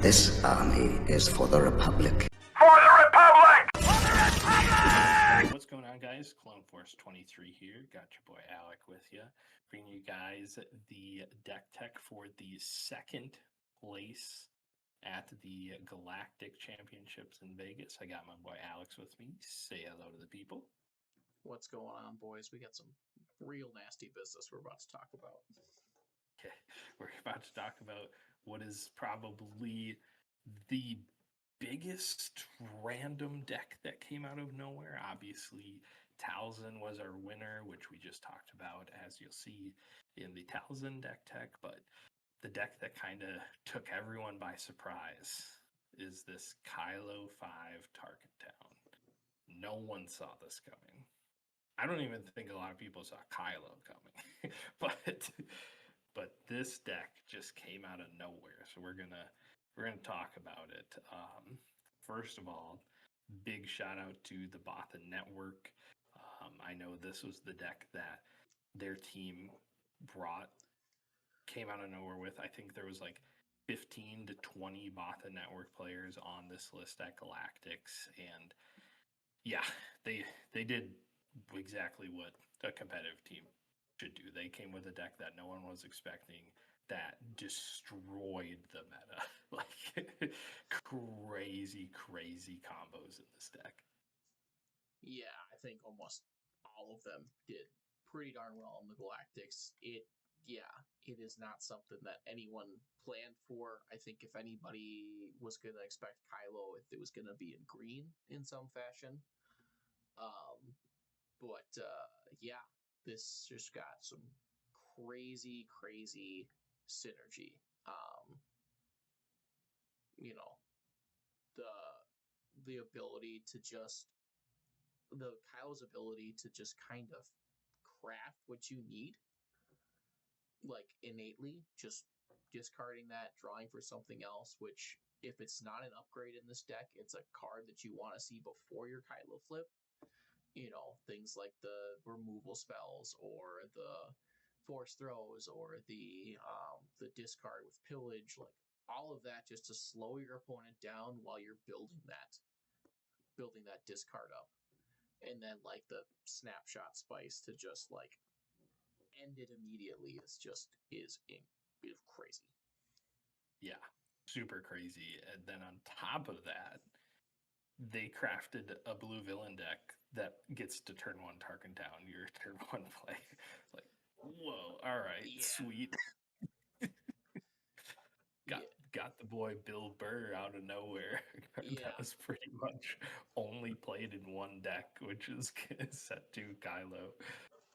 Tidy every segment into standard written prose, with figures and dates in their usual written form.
This army is for the Republic. What's going on, guys? Clone Force 23 here. Got your boy Alec with you. Bringing you guys the deck tech for the second place at the Galactic Championships in Vegas. I got my boy Alex with me. Say hello to the people. What's going on, boys? We got some real nasty business we're about to talk about. Okay, we're about to talk about what is probably the biggest random deck that came out of nowhere. Obviously, Talzin was our winner, which we just talked about, as you'll see in the Talzin deck tech. But the deck that kind of took everyone by surprise is this Kylo 5 Target Town. No one saw this coming. I don't even think a lot of people saw Kylo coming, but this deck just came out of nowhere. So we're gonna talk about it. First of all, big shout out to the Bothan Network. I know this was the deck that their team came out of nowhere with. I think there was like 15 to 20 Bothan Network players on this list at Galactics, and yeah, they did exactly what a competitive team should do. They came with a deck that no one was expecting, that destroyed the meta. Like crazy combos in this deck. Yeah, I think almost all of them did pretty darn well in the Galactics. It is not something that anyone planned for. I think if anybody was going to expect Kylo, it was going to be in green in some fashion. Yeah, this just got some crazy synergy. The ability to just Kyle's ability to just kind of craft what you need, like innately, just discarding that, drawing for something else, which if it's not an upgrade in this deck, it's a card that you want to see before your Kylo flip. Things like the removal spells or the force throws or the discard with pillage, like all of that just to slow your opponent down while you're building that discard up. And then like the snapshot spice to just like end it immediately is crazy. Yeah, super crazy. And then on top of that, they crafted a blue villain deck that gets to turn one Tarkin down your turn one play. Like, whoa, all right, sweet. Got the boy Bill Burr out of nowhere. That was pretty much only played in one deck, which is set to Kylo,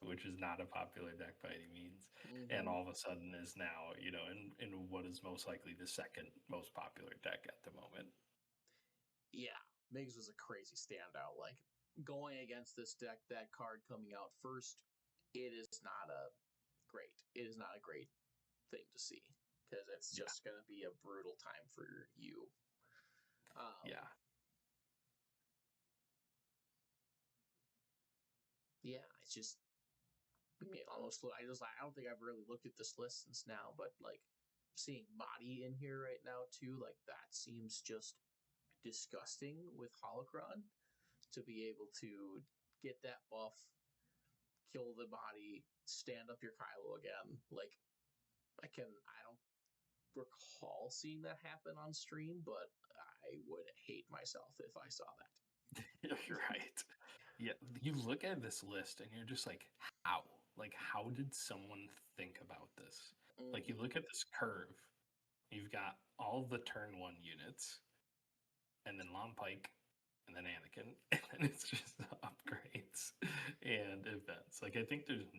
which is not a popular deck by any means. Mm-hmm. And all of a sudden is now, in what is most likely the second most popular deck at the moment. Yeah, Migs was a crazy standout. Like, going against this deck, that card coming out first, it is not a great thing to see, because it's just going to be a brutal time for you. Yeah, it's just, I don't think I've really looked at this list since now, but like seeing Body in here right now too, like that seems just disgusting with Holocron to be able to get that buff, kill the Body, stand up your Kylo again. Like, I don't recall seeing that happen on stream, but I would hate myself if I saw that. You're right. Yeah, you look at this list and you're just like, how? Like, how did someone think about this? Mm-hmm. Like, you look at this curve, you've got all the turn one units, and then Lon Pike, and then Anakin, and then it's just upgrades and events. Like, I think there's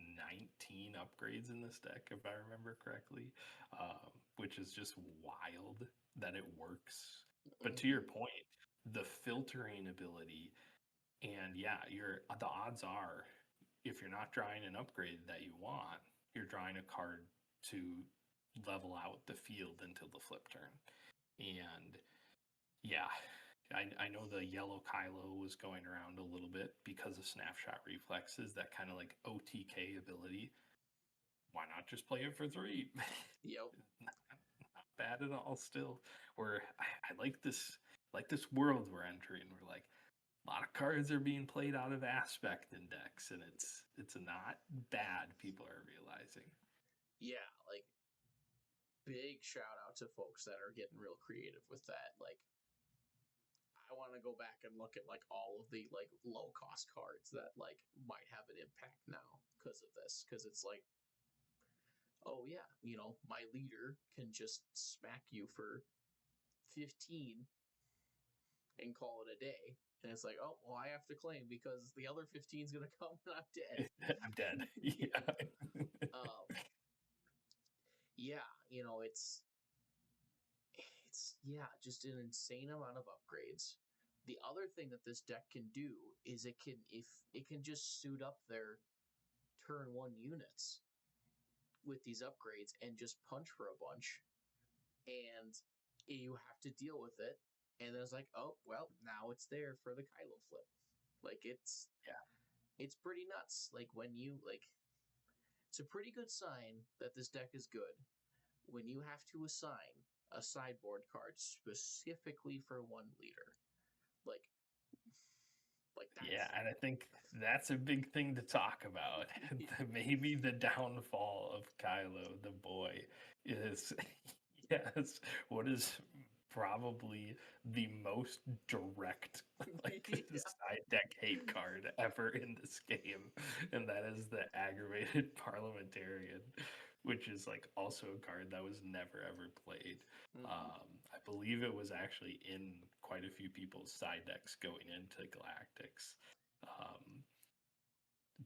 19 upgrades in this deck, if I remember correctly, which is just wild that it works. But to your point, the filtering ability, and the odds are, if you're not drawing an upgrade that you want, you're drawing a card to level out the field until the flip turn. And yeah, I know the yellow Kylo was going around a little bit because of snapshot reflexes, that kind of like OTK ability. Why not just play it for 3? Yep. Not bad at all still. Where like this world we're entering. We're like a lot of cards are being played out of aspect index, and it's not bad. People are realizing. Yeah, like big shout out to folks that are getting real creative with that. Like I want to go back and look at like all of the like low cost cards that like might have an impact now because of this. Because it's like, oh yeah, you know, my leader can just smack you for 15 and call it a day. And it's like, oh well, I have to claim because the other 15 is gonna come and I'm dead. I'm dead. Yeah. um, yeah, you know, it's yeah, just an insane amount of upgrades. The other thing that this deck can do is it can just suit up their turn one units with these upgrades and just punch for a bunch, and you have to deal with it. And then it's like, oh well, now it's there for the Kylo flip. Like it's pretty nuts. Like when you like, it's a pretty good sign that this deck is good when you have to assign a sideboard card specifically for one leader. Like that's, Yeah, and I think that's a big thing to talk about. Maybe the downfall of Kylo, the boy, is yes, what is probably the most direct like yeah. side deck hate card ever in this game, and that is the aggravated parliamentarian, which is like also a card that was never ever played. I believe it was actually in quite a few people's side decks going into Galactics. Um,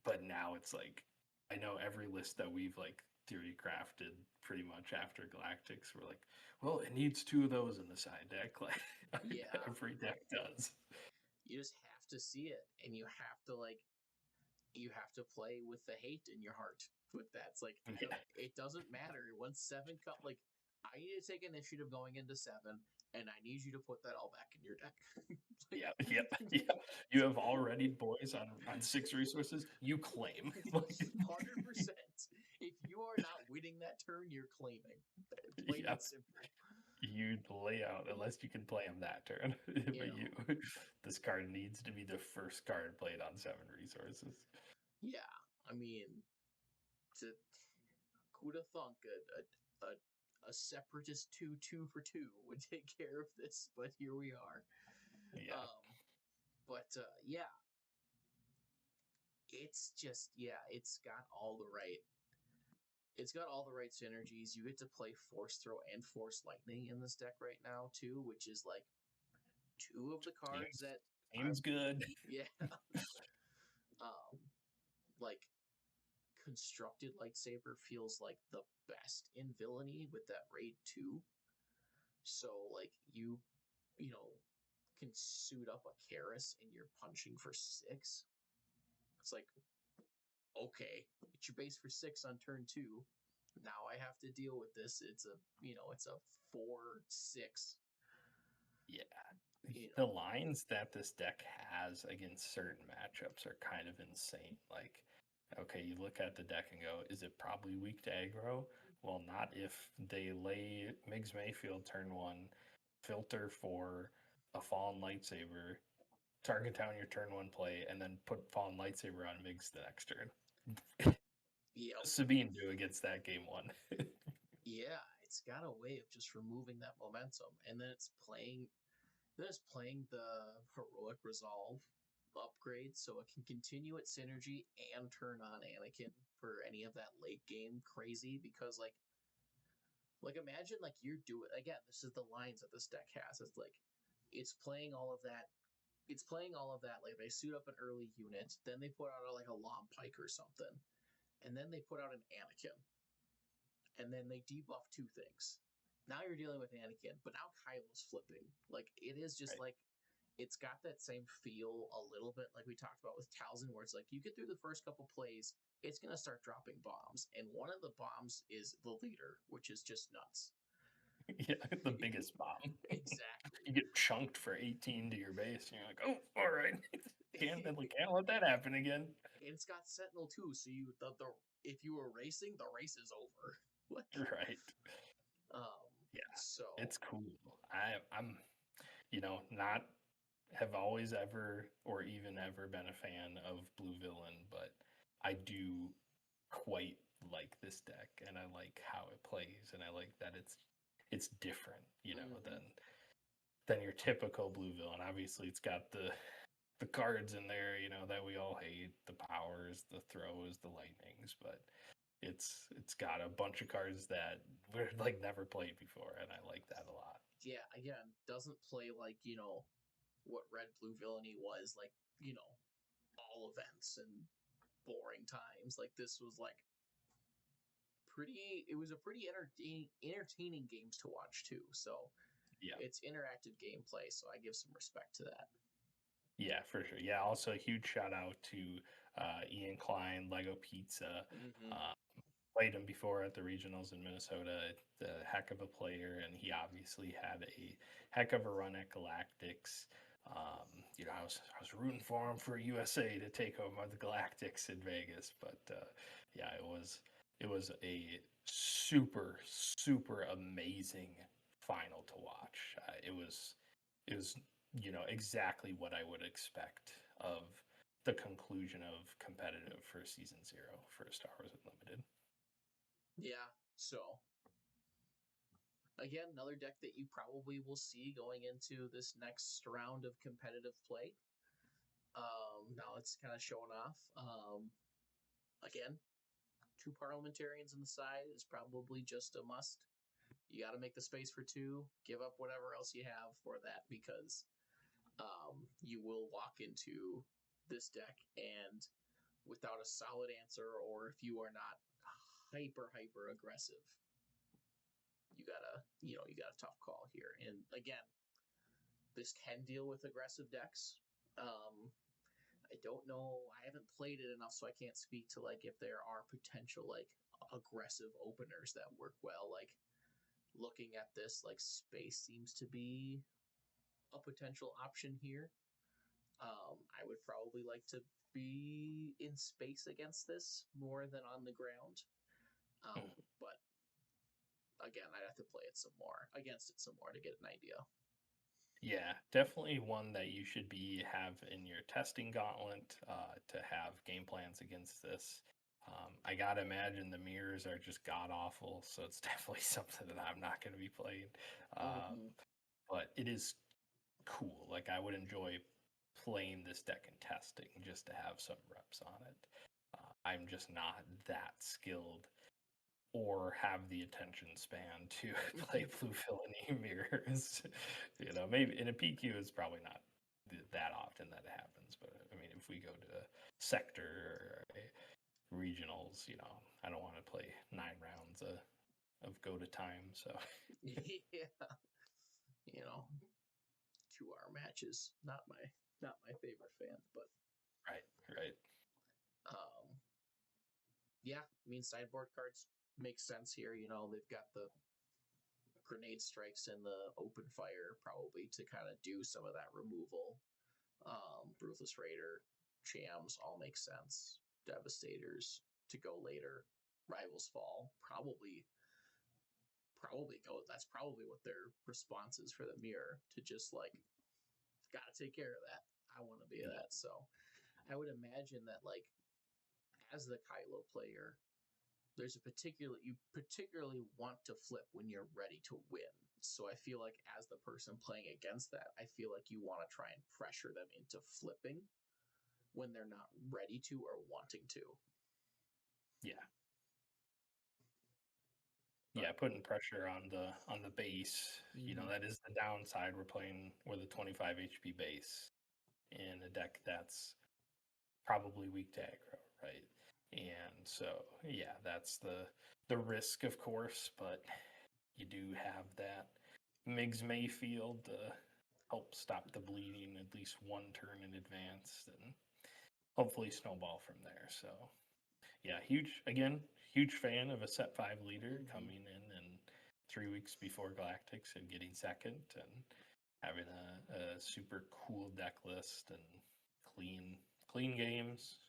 but now it's like, I know every list that we've like theory crafted pretty much after Galactics, we're like, well, it needs two of those in the side deck. Like Yeah. every deck does. You just have to see it, and you have to play with the hate in your heart with that. It's like it doesn't matter once 7 cut. Like I need to take initiative going into 7, and I need you to put that all back in your deck. Yeah. You have already boys on 6 resources. You claim 100%. If you are not winning that turn, you're claiming. Plain and simple. You lay out unless you can play them that turn. But this card needs to be the first card played on 7 resources. Yeah, I mean, who'd have thunk a separatist 2 for 2 would take care of this, but here we are. Yeah. Yeah, it's just it's got all the right. It's got all the right synergies. You get to play Force Throw and Force Lightning in this deck right now too, which is like 2 of the cards that seems good. Yeah. Like constructed lightsaber feels like the best in villainy with that raid 2. So like you know can suit up a Karis and you're punching for 6. It's like, okay, it's your base for 6 on turn 2. Now I have to deal with this. It's a 4/6. Yeah. The lines that this deck has against certain matchups are kind of insane. Like, okay, you look at the deck and go, is it probably weak to aggro? Well, not if they lay Migs Mayfield turn 1, filter for a Fallen Lightsaber, target down your turn 1 play, and then put Fallen Lightsaber on Migs the next turn. Yep. Sabine do against that game 1. Yeah, it's got a way of just removing that momentum, and then it's playing the heroic resolve upgrade so it can continue its synergy and turn on Anakin for any of that late game crazy. Because like imagine like you're doing, again, this is the lines that this deck has. It's like it's playing all of that. Like they suit up an early unit, then they put out like a Lom Pike or something, and then they put out an Anakin, and then they debuff 2 things. Now you're dealing with Anakin, but now Kylo's flipping. Like it is just right. like it's got that same feel a little bit like we talked about with Talzin, where it's like you get through the first couple plays, it's gonna start dropping bombs, and one of the bombs is the leader, which is just nuts. Yeah, the biggest bomb. Exactly. You get chunked for 18 to your base, and you're like, oh, all right. Can't let that happen again. And it's got Sentinel too, so if you were racing, the race is over. Right. Yeah. So it's it's cool. not have always ever or even ever been a fan of Blue Villain, but I do quite like this deck, and I like how it plays, and I like that it's different, than your typical Blue Villain. Obviously, it's got the cards in there, that we all hate, the powers, the throws, the lightnings, but it's got a bunch of cards that we're like never played before, and I like that a lot. Yeah, again, doesn't play like, what Red Blue Villainy was, like, all events and boring times. Like, this was like it was a pretty entertaining games to watch too. So Yeah. it's interactive gameplay, so I give some respect to that. Yeah, for sure. Yeah, also a huge shout out to Ian Klein, Lego Pizza. Played him before at the regionals in Minnesota. A heck of a player, and he obviously had a heck of a run at Galactics. I was rooting for him for USA to take home the Galactics in Vegas, but yeah, it was a super super amazing final to watch. It was exactly what I would expect of the conclusion of competitive for season 0 for Star Wars Unlimited. Yeah, so again, another deck that you probably will see going into this next round of competitive play. Now it's kind of showing off. Again, 2 parliamentarians on the side is probably just a must. You got to make the space for 2. Give up whatever else you have for that, because you will walk into this deck and without a solid answer, or if you are not hyper aggressive, you got a tough call here. And again, this can deal with aggressive decks. I don't know. I haven't played it enough, so I can't speak to like if there are potential like aggressive openers that work well. Like, looking at this, like, space seems to be a potential option here. I would probably like to be in space against this more than on the ground. But again, I'd have to play it some more against it some more to get an idea. Yeah, definitely one that you should have in your testing gauntlet to have game plans against this. I gotta imagine the mirrors are just god awful, so it's definitely something that I'm not going to be playing. But it is cool. Like, I would enjoy playing this deck and testing just to have some reps on it. I'm just not that skilled or have the attention span to play blue villainy mirrors. Maybe in a PQ it's probably not that often that it happens, but I mean, if we go to sector or regionals, I don't want to play 9 rounds of go to time. So Yeah, 2-hour matches, not my favorite fans, but right. Yeah, I mean, sideboard cards make sense here. They've got the grenade strikes and the open fire probably to kind of do some of that removal. Ruthless Raider, Chams all make sense. Devastators to go later. Rivals Fall probably go. That's probably what their response is for the mirror, to just like, gotta take care of that. I want to be that. So I would imagine that, like, as the Kylo player, you particularly want to flip when you're ready to win. So I feel like as the person playing against that, I feel like you want to try and pressure them into flipping when they're not ready to or wanting to. Yeah. Yeah, putting pressure on the base. That is the downside. We're playing with a 25 HP base in a deck that's probably weak to aggro, right? And so, yeah, that's the risk, of course, but you do have that Migs Mayfield to help stop the bleeding at least one turn in advance, and hopefully snowball from there. So, yeah, huge fan of a set 5 leader coming in 3 weeks before Galactics and getting second and having a super cool deck list and clean games,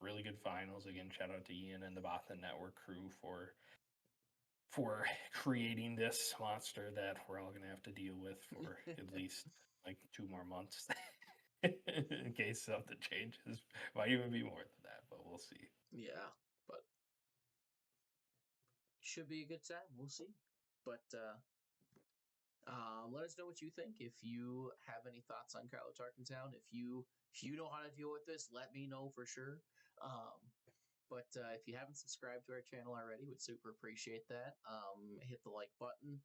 really good finals. Again, shout out to Ian and the Bothan Network crew for for creating this monster that we're all gonna have to deal with for at least like 2 more months. In case something changes. Might even be more than that, but we'll see. Yeah, but should be a good time. We'll see. But let us know what you think. If you have any thoughts on Kylo Tarkentown, if you know how to deal with this, let me know for sure. But if you haven't subscribed to our channel already, we'd super appreciate that. Hit the like button.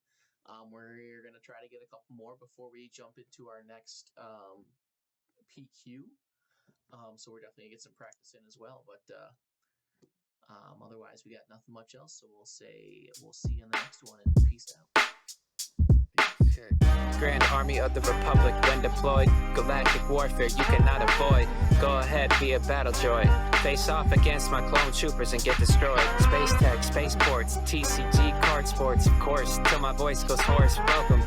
We're gonna try to get a couple more before we jump into our next PQ. So we're definitely gonna get some practice in as well. But otherwise, we got nothing much else. So we'll see you in the next one, and peace out. Grand Army of the Republic when deployed. Galactic warfare you cannot avoid. Go ahead, be a battle droid. Face off against my clone troopers and get destroyed. Space tech, spaceports, TCG, card sports, of course, till my voice goes hoarse. Welcome,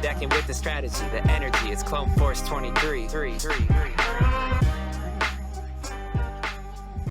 decking with the strategy, the energy. It's Clone Force 23.